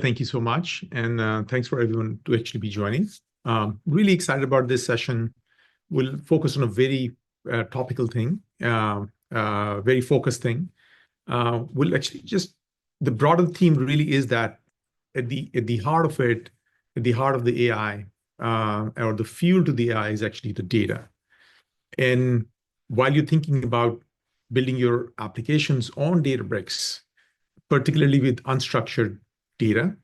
Thank you so much. And thanks for everyone to actually be joining. Really excited about this session. We'll focus on a very topical thing, very focused thing. We'll actually the broader theme really is that at the heart of it, at the heart of the AI, or the fuel to the AI is actually the data. And while you're thinking about building your applications on Databricks, particularly with unstructured data,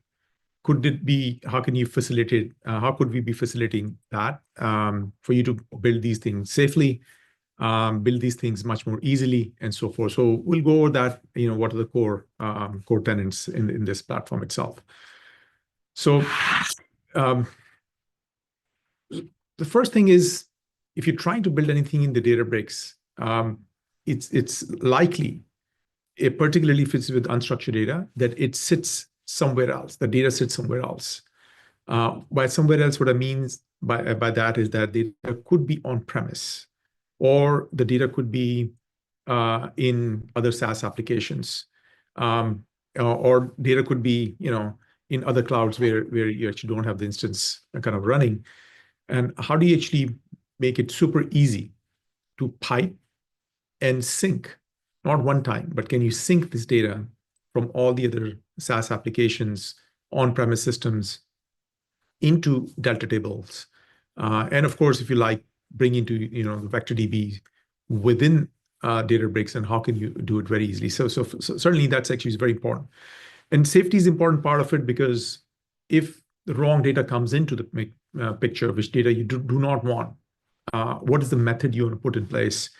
could it be, how can you facilitate, how could we be facilitating that for you to build these things safely, build these things much more easily, and so forth. So we'll go over that, what are the core tenets in this platform itself. So the first thing is, if you're trying to build anything in the Databricks, it's likely, particularly if it's with unstructured data, that it sits somewhere else. The data sits somewhere else. By somewhere else, what I mean by that is that data could be on-premise, or the data could be in other SaaS applications, or data could be, in other clouds where you actually don't have the instance kind of running. And how do you actually make it super easy to pipe and sync, not one time, but can you sync this data from all the other SaaS applications, on-premise systems, into Delta tables? And of course, if you like, bring into the vector DB within Databricks, and how can you do it very easily? So certainly that's actually very important. And safety is an important part of it, because if the wrong data comes into the picture, which data you do not want, what is the method you want to put in place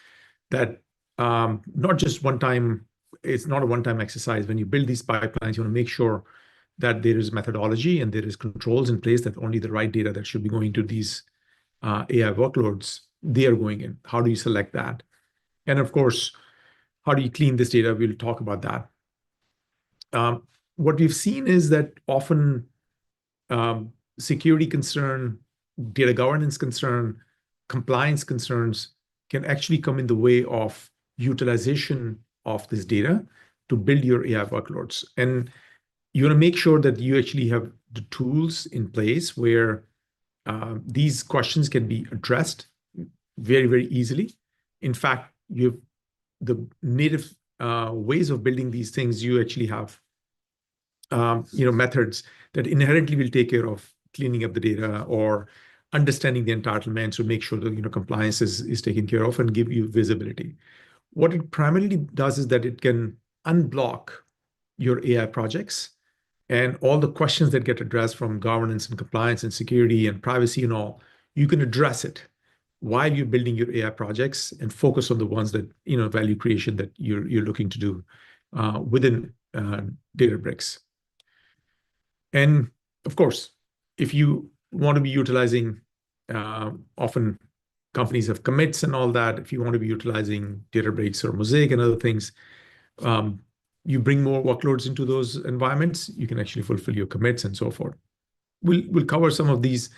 that not just one time, it's not a one-time exercise. When you build these pipelines, you want to make sure that there is methodology and there is controls in place that only the right data that should be going to these AI workloads, they are going in. How do you select that? And of course, how do you clean this data? We'll talk about that. What we've seen is that often security concern, data governance concern, compliance concerns can actually come in the way of utilization of this data to build your AI workloads. And you want to make sure that you actually have the tools in place where these questions can be addressed very, very easily. In fact, you have the native ways of building these things. You actually have methods that inherently will take care of cleaning up the data or understanding the entitlements to make sure that compliance is taken care of and give you visibility. What it primarily does is that it can unblock your AI projects, and all the questions that get addressed from governance and compliance and security and privacy and all, you can address it while you're building your AI projects and focus on the ones that, value creation that you're looking to do within Databricks. And of course, if you want to be utilizing, often companies have commits and all that. If you want to be utilizing Databricks or Mosaic and other things, you bring more workloads into those environments, you can actually fulfill your commits and so forth. We'll cover some of these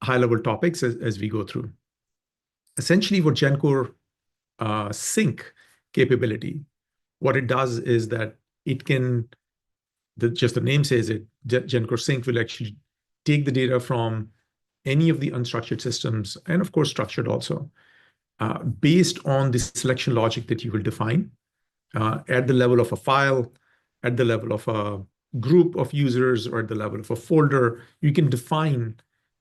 high-level topics as we go through. Essentially, what GenCore sync capability, what it does is that it can, just the name says it, GenCore sync will actually take the data from any of the unstructured systems, and of course structured also, based on the selection logic that you will define at the level of a file, at the level of a group of users, or at the level of a folder. You can define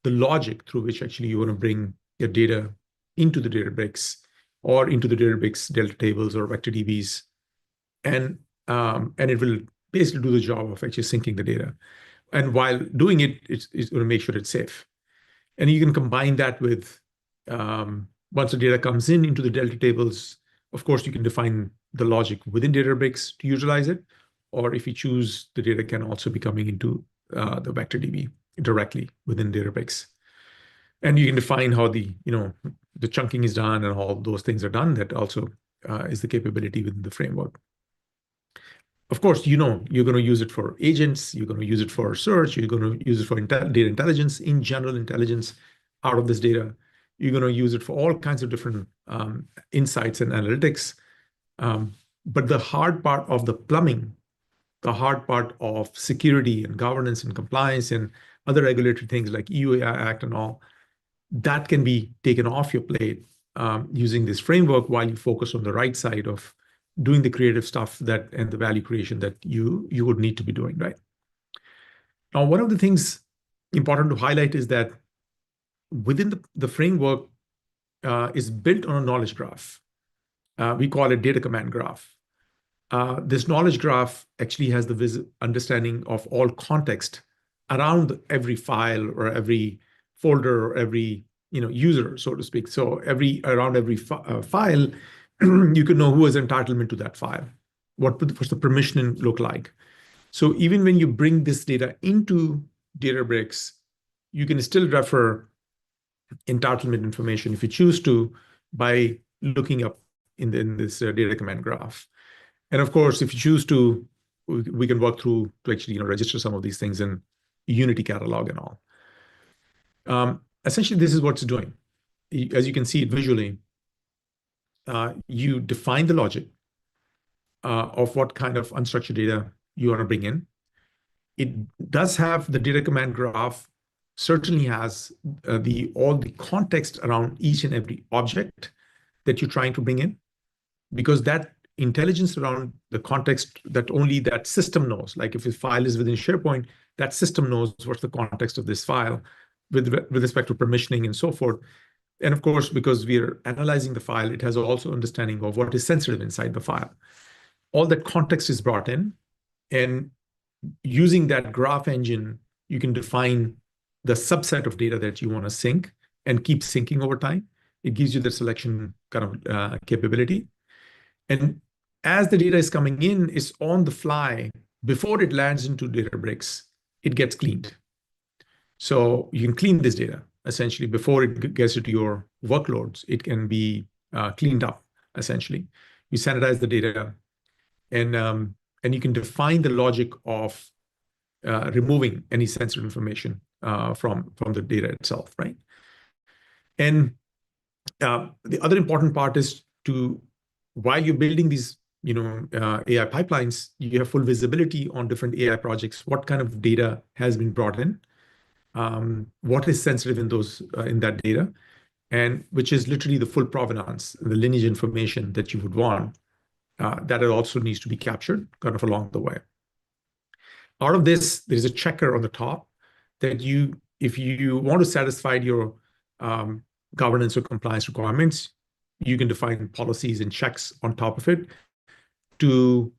the logic through which actually you want to bring your data into the Databricks or into the Databricks Delta tables or vector DBs, and it will basically do the job of actually syncing the data. And while doing it, it's going to make sure it's safe. And you can combine that with, once the data comes into the Delta tables, of course, you can define the logic within Databricks to utilize it. Or if you choose, the data can also be coming into the vector DB directly within Databricks. And you can define how the chunking is done and all those things are done. That also is the capability within the framework. Of course, you're going to use it for agents, you're going to use it for search, you're going to use it for data intelligence, in general intelligence out of this data. You're going to use it for all kinds of different insights and analytics. But the hard part of the plumbing the hard part of security and governance and compliance and other regulatory things like EU AI Act and all, that can be taken off your plate using this framework while you focus on the right side of doing the creative stuff that and the value creation that you would need to be doing, right? Now, one of the things important to highlight is that within the framework is built on a knowledge graph. We call it data command graph. This knowledge graph actually has the understanding of all context around every file or every folder or every user, so to speak. So around every file, you can know who has entitlement to that file. What's the permissioning look like? So even when you bring this data into Databricks, you can still refer entitlement information if you choose to by looking up in this data command graph. And of course, if you choose to, we can work through to actually register some of these things in Unity catalog and all. Essentially, this is what it's doing. As you can see it visually, you define the logic of what kind of unstructured data you want to bring in. It does have the data command graph, certainly has all the context around each and every object that you're trying to bring in, because that intelligence around the context that only that system knows. Like if a file is within SharePoint, that system knows what's the context of this file with respect to permissioning and so forth. And of course, because we're analyzing the file, it has also understanding of what is sensitive inside the file. All that context is brought in, and using that graph engine, you can define the subset of data that you want to sync and keep syncing over time. It gives you the selection kind of capability. And as the data is coming in, it's on the fly. Before it lands into Databricks, it gets cleaned. So you can clean this data, essentially, before it gets into your workloads. It can be cleaned up, essentially. You sanitize the data, and you can define the logic of removing any sensitive information from the data itself, right? And the other important part is while you're building these AI pipelines, you have full visibility on different AI projects, what kind of data has been brought in, what is sensitive in that data, and which is literally the full provenance, the lineage information that you would want, that it also needs to be captured kind of along the way. Out of this, there's a checker on the top that if you want to satisfy your governance or compliance requirements, you can define policies and checks on top of it to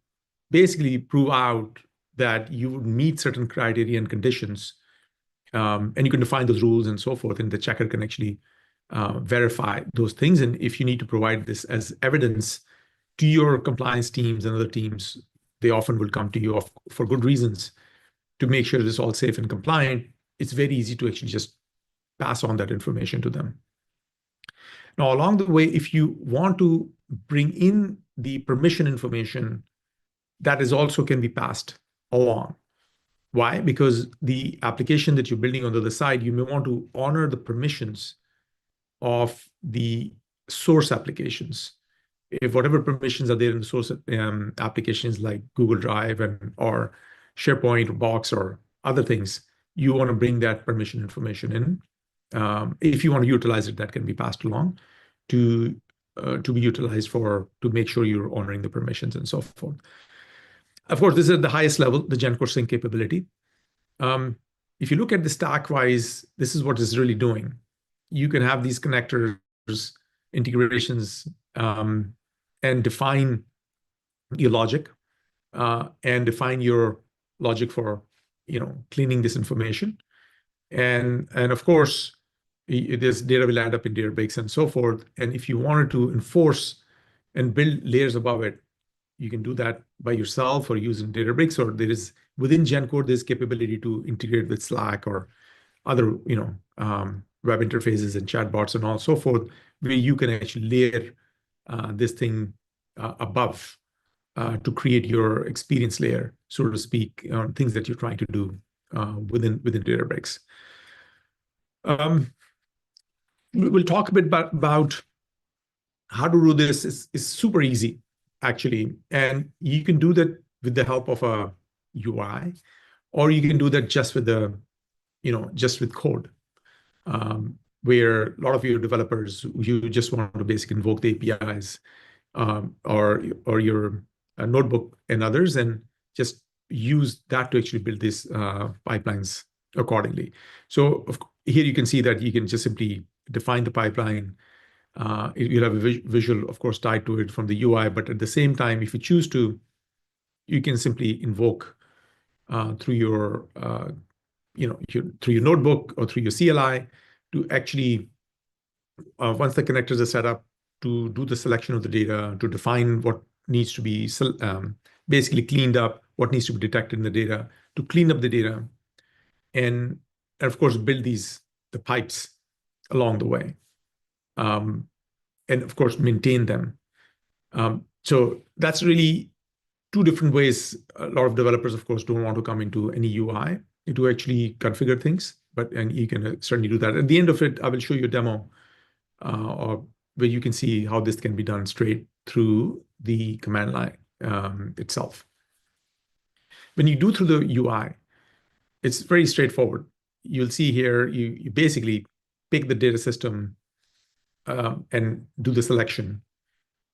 basically prove out that you would meet certain criteria and conditions. And you can define those rules and so forth, and the checker can actually verify those things. And if you need to provide this as evidence to your compliance teams and other teams, they often will come to you for good reasons to make sure it's all safe and compliant. It's very easy to actually just pass on that information to them. Now, along the way, if you want to bring in the permission information, that is also can be passed along. Why? Because the application that you're building on the other side, you may want to honor the permissions of the source applications. If whatever permissions are there in the source applications like Google Drive or SharePoint or Box or other things, you want to bring that permission information in. If you want to utilize it, that can be passed along to be utilized to make sure you're honoring the permissions and so forth. Of course, this is at the highest level, the GenCore sync capability. If you look at the stack-wise, this is what it's really doing. You can have these connectors, integrations, and define your logic, and define your logic for cleaning this information. And of course, this data will end up in Databricks and so forth. And if you wanted to enforce and build layers above it, you can do that by yourself or using Databricks, or there is within GenCore, there's capability to integrate with Slack or other web interfaces and chatbots and all so forth, where you can actually layer this thing above to create your experience layer, so to speak, on things that you're trying to do within Databricks. We'll talk a bit about how to do this. Is super easy, actually. And you can do that with the help of a UI, or you can do that just with just with code, where a lot of your developers, you just want to basically invoke the APIs, or your notebook and others, and just use that to actually build these pipelines accordingly. So here you can see that you can just simply define the pipeline. You'll have a visual, of course, tied to it from the UI, but at the same time, if you choose to, you can simply invoke through your through your notebook or through your CLI to actually, once the connectors are set up, to do the selection of the data, to define what needs to be basically cleaned up, what needs to be detected in the data, to clean up the data, and of course build the pipes along the way, and of course maintain them. So that's really two different ways. A lot of developers, of course, don't want to come into any UI to actually configure things, and you can certainly do that. At the end of it, I will show you a demo where you can see how this can be done straight through the command line itself. When you do through the UI, it's very straightforward. You'll see here, you basically pick the data system and do the selection.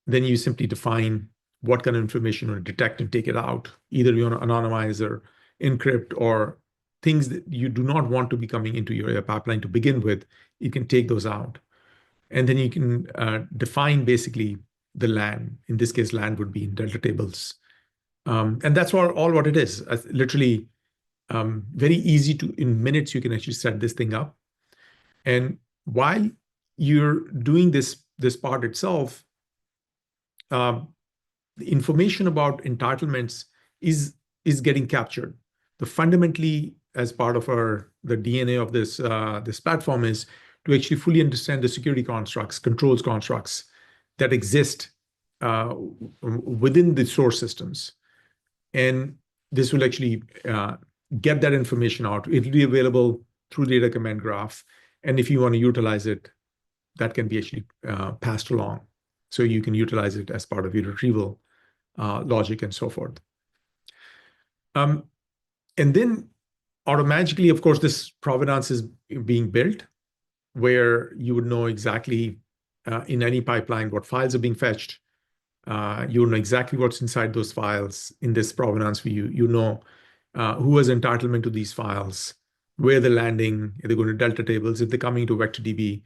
Then you simply define what kind of information you want to detect and take it out. Either you want to anonymize or encrypt, or things that you do not want to be coming into your pipeline to begin with, you can take those out. And then you can define basically the LAN. In this case, LAN would be in Delta tables. And that's all what it is. Literally, very easy to, in minutes, you can actually set this thing up. And while you're doing this part itself, the information about entitlements is getting captured. Fundamentally, as part of the DNA of this platform, is to actually fully understand the security constructs, controls constructs that exist within the source systems. And this will actually get that information out. It will be available through data command graph. And if you want to utilize it, that can be actually passed along. So you can utilize it as part of your retrieval logic and so forth. And then automatically, of course, this provenance is being built, where you would know exactly in any pipeline what files are being fetched. You know exactly what's inside those files in this provenance view. You know who has entitlement to these files, where they're landing, if they're going to Delta tables, if they're coming to VectorDB.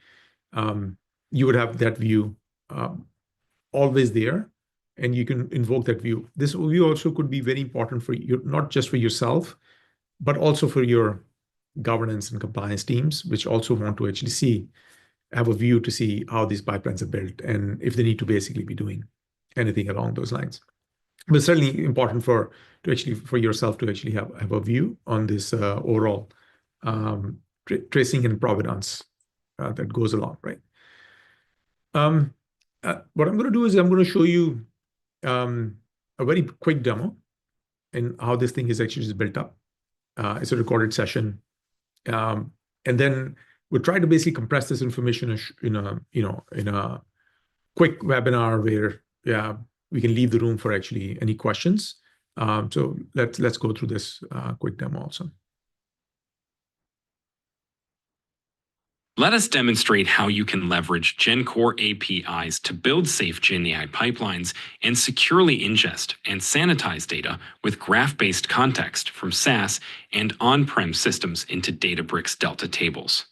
You would have that view always there, and you can invoke that view. This view also could be very important for you, not just for yourself, but also for your governance and compliance teams, which also want to actually have a view to see how these pipelines are built and if they need to basically be doing anything along those lines. But certainly important for yourself to actually have a view on this overall tracing and provenance that goes along, right? What I'm going to do is I'm going to show you a very quick demo and how this thing is actually just built up. It's a recorded session, and then we'll try to basically compress this information in a quick webinar where we can leave the room for actually any questions. So let's go through this quick demo also. Let us demonstrate how you can leverage GenCore APIs to build safe GenAI pipelines and securely ingest and sanitize data with graph-based context from SaaS and on-prem systems into Databricks Delta tables.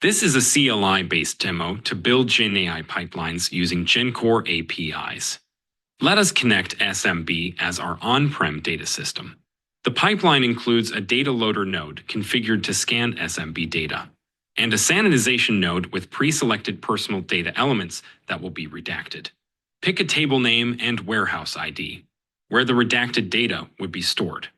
This is a CLI-based demo to build GenAI pipelines using GenCore APIs. Let us connect SMB as our on-prem data system. The pipeline includes a data loader node configured to scan SMB data, and a sanitization node with pre-selected personal data elements that will be redacted. Pick a table name and warehouse ID, where the redacted data would be stored.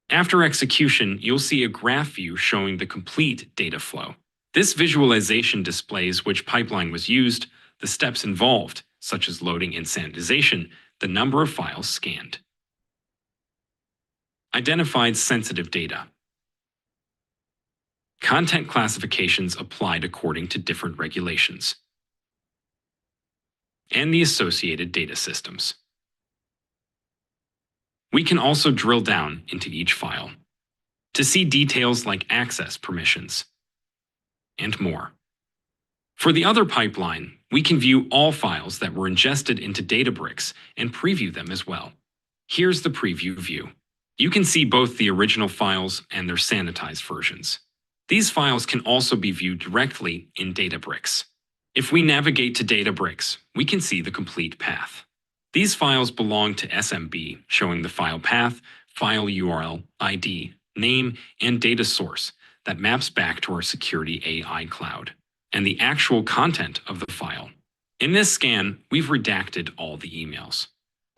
After execution, you'll see a graph view showing the complete data flow. This visualization displays which pipeline was used, the steps involved, such as loading and sanitization, the number of files scanned. Identified sensitive data. Content classifications applied according to different regulations. and the associated data systems. We can also drill down into each file to see details like access permissions and more. For the other pipeline, we can view all files that were ingested into Databricks and preview them as well. Here's the preview view. You can see both the original files and their sanitized versions. These files can also be viewed directly in Databricks. If we navigate to Databricks, we can see the complete path. These files belong to SMB, showing the file path, file URL, ID, name, and data source that maps back to our Securiti AI cloud, and the actual content of the file. In this scan, we've redacted all the emails.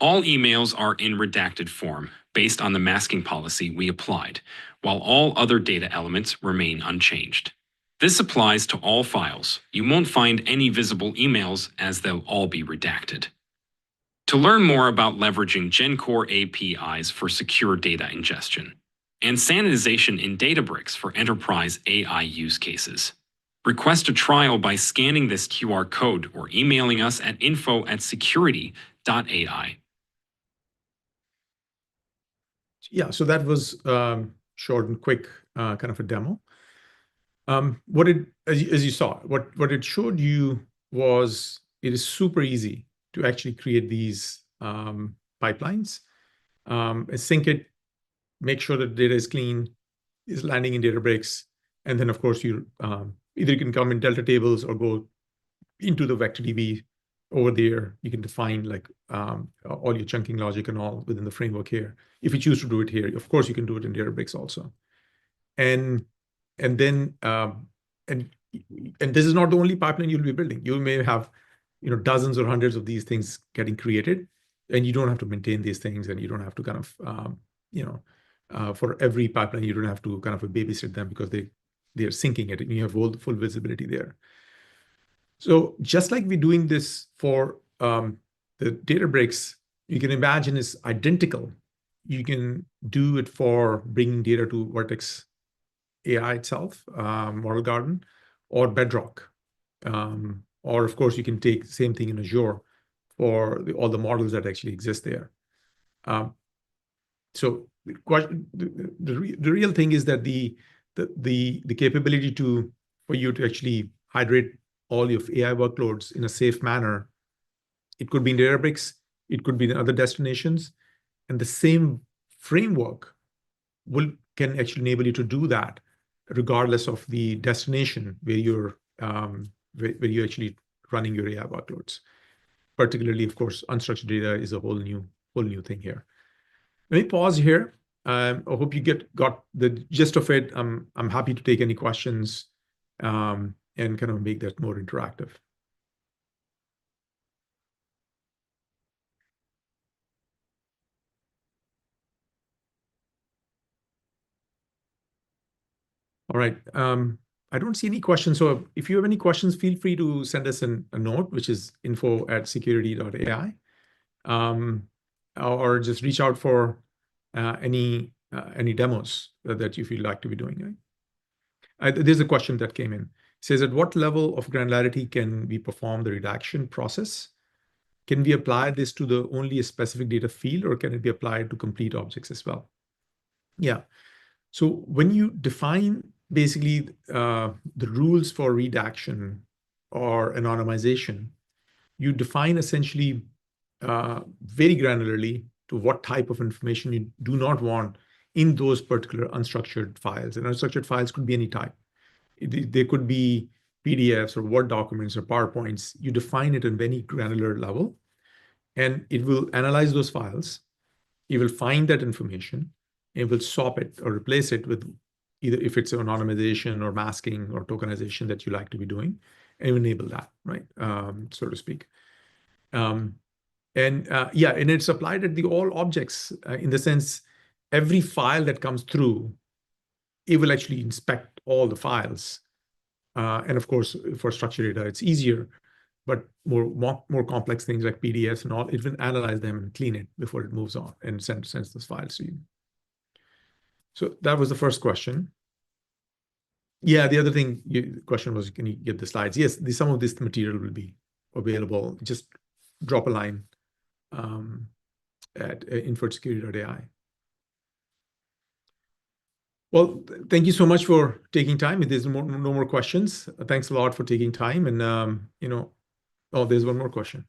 All emails are in redacted form based on the masking policy we applied, while all other data elements remain unchanged. This applies to all files. You won't find any visible emails as they'll all be redacted. To learn more about leveraging GenCore APIs for secure data ingestion and sanitization in Databricks for enterprise AI use cases, request a trial by scanning this QR code or emailing us at info@securiti.ai. Yeah, so that was short and quick, kind of a demo. As you saw, what it showed you was it is super easy to actually create these pipelines, sync it, make sure that data is clean, is landing in Databricks, and then of course you either you can come in Delta tables or go into the vector DB over there. You can define like all your chunking logic and all within the framework here. If you choose to do it here, of course you can do it in Databricks also. And then this is not the only pipeline you'll be building. You may have dozens or hundreds of these things getting created, and you don't have to maintain these things, and you don't have to kind of for every pipeline you don't have to kind of babysit them because they're syncing it and you have full visibility there. So just like we're doing this for the Databricks, you can imagine is identical. You can do it for bringing data to Vortex AI itself, Model Garden, or Bedrock. Or of course, you can take the same thing in Azure for all the models that actually exist there. So the real thing is that the capability for you to actually hydrate all your AI workloads in a safe manner. It could be in Databricks, it could be in other destinations, and the same framework can actually enable you to do that regardless of the destination where you're actually running your AI workloads. Particularly, of course, unstructured data is a whole new thing here. Let me pause here. I hope you got the gist of it. I'm happy to take any questions and kind of make that more interactive. All right. I don't see any questions. So if you have any questions, feel free to send us a note, which is info@securiti.ai, or just reach out for any demos that you feel like to be doing. There's a question that came in. It says, at what level of granularity can we perform the redaction process? Can we apply this to only a specific data field, or can it be applied to complete objects as well? Yeah. So when you define basically the rules for redaction or anonymization, you define essentially very granularly to what type of information you do not want in those particular unstructured files. And unstructured files could be any type. They could be PDFs or Word documents or PowerPoints. You define it at any granular level, and it will analyze those files. It will find that information, and it will swap it or replace it with either if it's anonymization or masking or tokenization that you like to be doing, and enable that, right, so to speak. And it's applied at all objects in the sense every file that comes through, it will actually inspect all the files. And of course, for structured data, it's easier, but more complex things like PDFs and all, it will analyze them and clean it before it moves on and sends those files to you. So that was the first question. Yeah, the other question was, can you get the slides? Yes, some of this material will be available. Just drop a line at info@security.ai. Well, thank you so much for taking time. If there's no more questions, thanks a lot for taking time. And, oh, there's one more question.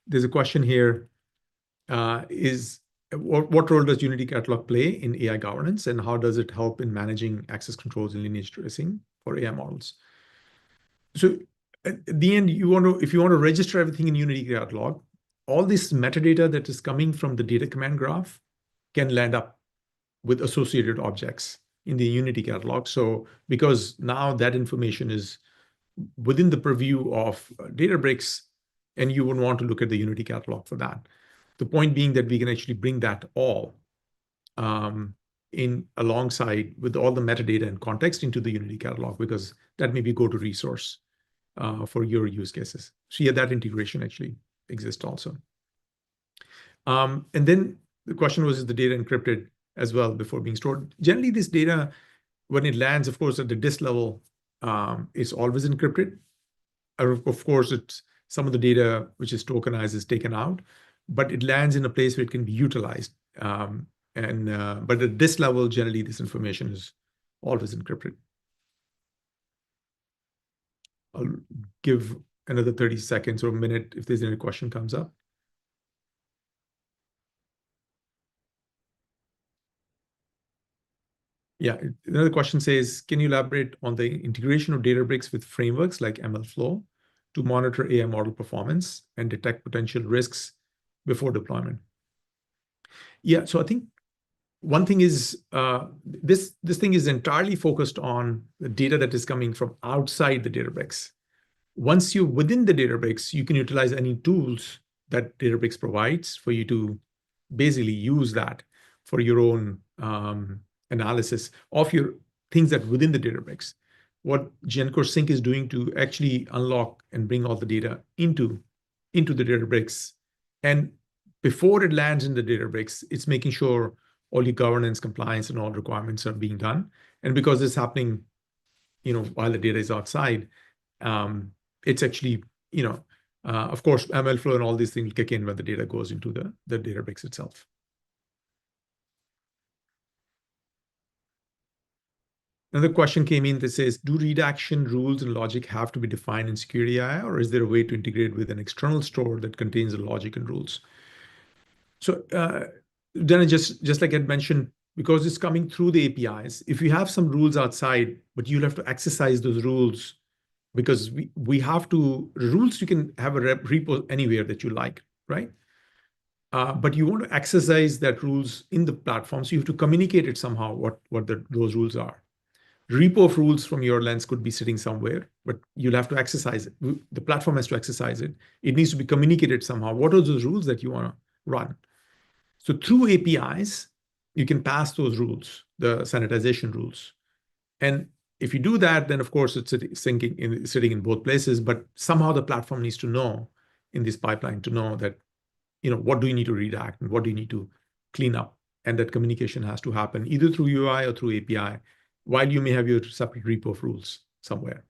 There's a question here. What role does Unity Catalog play in AI governance, and how does it help in managing access controls and lineage tracing for AI models? So at the end, if you want to register everything in Unity Catalog, all this metadata that is coming from the data command graph can land up with associated objects in the Unity Catalog. So because now that information is within the purview of Databricks, and you would want to look at the Unity Catalog for that. The point being that we can actually bring that all in alongside with all the metadata and context into the Unity Catalog, because that may be go-to resource for your use cases. So yeah, that integration actually exists also. And then the question was, is the data encrypted as well before being stored? Generally, this data, when it lands, of course, at the disk level, it's always encrypted. Of course, it's some of the data which is tokenized is taken out, but it lands in a place where it can be utilized. But at this level, generally, this information is always encrypted. I'll give another 30 seconds or a minute if there's any question comes up. Yeah, another question says, can you elaborate on the integration of Databricks with frameworks like MLflow to monitor AI model performance and detect potential risks before deployment? Yeah, so I think one thing is this thing is entirely focused on the data that is coming from outside the Databricks. Once you're within the Databricks, you can utilize any tools that Databricks provides for you to basically use that for your own analysis of your things that within the Databricks. What GenCore Sync is doing to actually unlock and bring all the data into the Databricks. And before it lands in the Databricks, it's making sure all your governance, compliance, and all requirements are being done. And because it's happening, while the data is outside, it's actually, of course, MLflow and all these things kick in when the data goes into the Databricks itself. Another question came in that says, do redaction rules and logic have to be defined in Securiti AI, or is there a way to integrate with an external store that contains the logic and rules? So then just like I mentioned, because it's coming through the APIs, if you have some rules outside, but you'll have to exercise those rules, because we have to, rules you can have a repo anywhere that you like, right? But you want to exercise that rules in the platform, so you have to communicate it somehow, what those rules are. Repo of rules from your lens could be sitting somewhere, but you'll have to exercise it. The platform has to exercise it. It needs to be communicated somehow. What are those rules that you want to run? So through APIs, you can pass those rules, the sanitization rules. And if you do that, then of course it's sitting in both places, but somehow the platform needs to know in this pipeline to know that, what do you need to redact and what do you need to clean up? And that communication has to happen either through UI or through API, while you may have your separate repo of rules somewhere.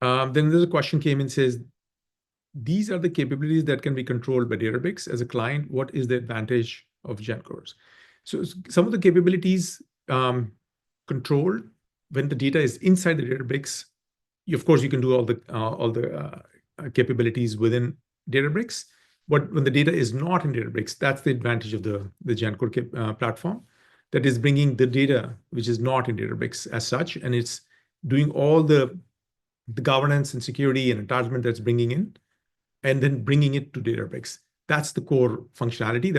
Then there's a question came and says, these are the capabilities that can be controlled by Databricks. As a client, what is the advantage of GenCores? So some of the capabilities controlled when the data is inside the Databricks. Of course, you can do all the capabilities within Databricks. But when the data is not in Databricks, that's the advantage of the GenCore platform that is bringing the data which is not in Databricks as such, and it's doing all the governance and security and entitlement that's bringing in, and then bringing it to Databricks. That's the core functionality.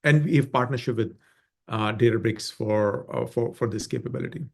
And we have partnership with Databricks for this capability.